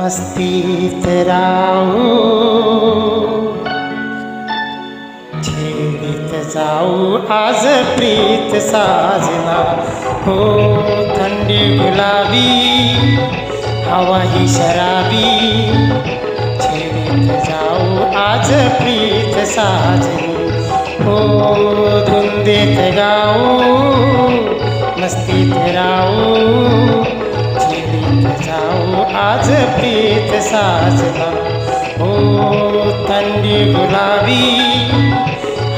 मस्तीत राहू, छेडीत जाऊ आज प्रीत साजना. हो थंडी गुलाबी, हवा ही शराबी, छेडीत जाऊ आज प्रीत साजनी. हो धुंदीत गाऊ, मस्तीत राहू, छेडीत जाऊ आज प्रीत साजना. हो थंडी गुलाबी,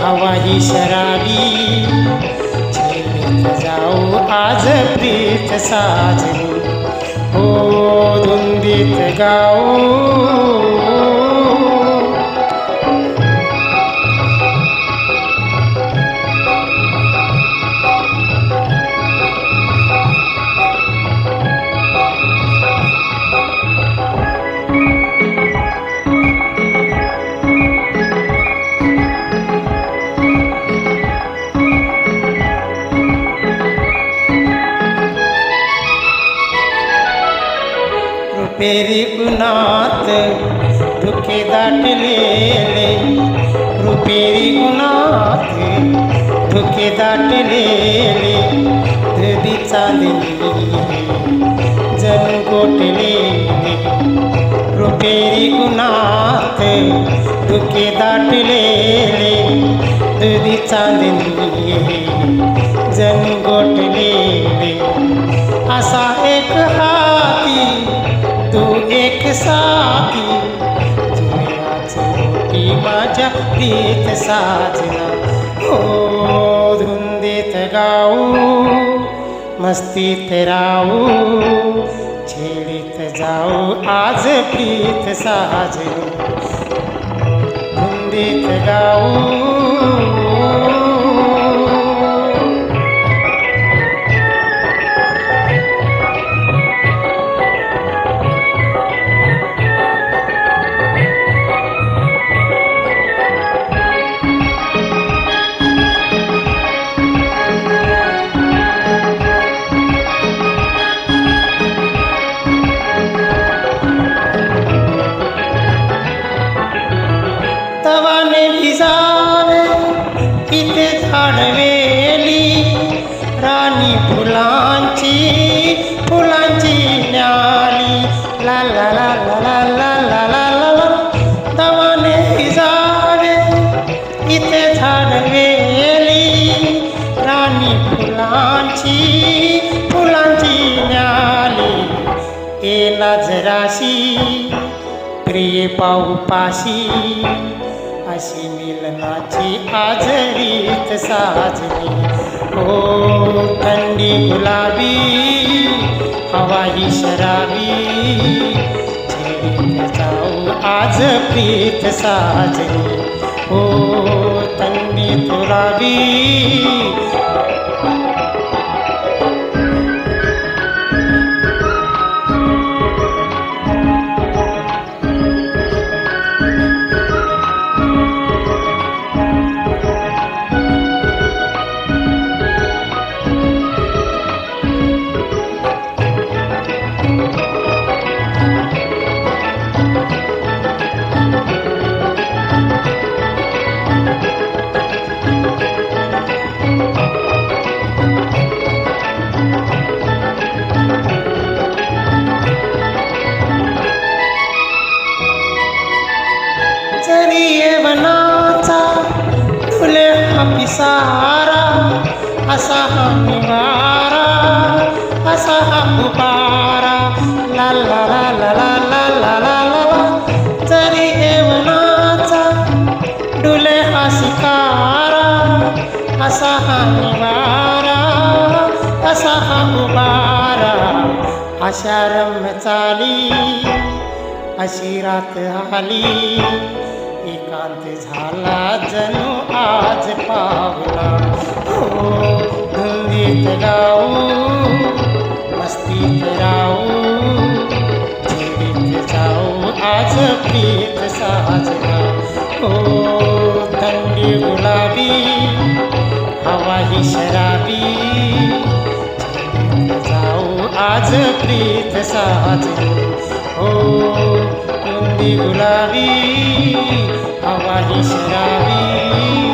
हवा ही शराबी, छेडीत जाऊ आज प्रीत साजनी. हो धुंदीत गाऊ. रुपेरी उन्हात धुके दाटलेले, रुपेरी उन्हात धुके दाटलेले, धुदी चांदणी जणू गोठलेले. रुपेरी उन्हात धुके दाटलेले, धुदी चांदणी जणू गोठलेले. असा एक हाती तू एक साथी, जुन्याच मोठी माझ्या प्रीत साजना. हो धुंदीत गाऊ, मस्तीत राहू, छेडीत जाऊ आज प्रीत साजनी. धुंदीत गाऊ. तवाने भिजावे इथे झाडवेली, राणी फुलांची फुलांची न्याली. ला ला ला ला ला ला ला ला ला. तवाने भिजावे इथे झाडवेली, राणी फुलांची फुलांची न्याली. येना जराशी प्रिय पाहू पाशी, अशी मिलनाची आज रीत साजनी. हो थंडी गुलाबी, हवा ही शराबी, छेडीत जाऊ आज प्रीत साजनी. हो थंडी गुलाबी. जरी यवनाचा फुले हा पिसारा, असा हा निवारा, असा हा उबारा. ला ला ला ला ला ला ला ला ला. जरी यवनाचा डुले हा शिकारा, असा हा निवारा, असा हा उबारा. अशा रम्य चाली, अशी रात आली, एकांत झाला जणू आज पावला. हो धुंदीत गाऊ, मस्तीत राहू, छेडीत जाऊ आज प्रीत साजना. हो थंडी गुलाबी, हवा ही शराबी, छेडीत जाऊ आज प्रीत साजनी. हो रुंदी गुलाबी हवा ही शराबी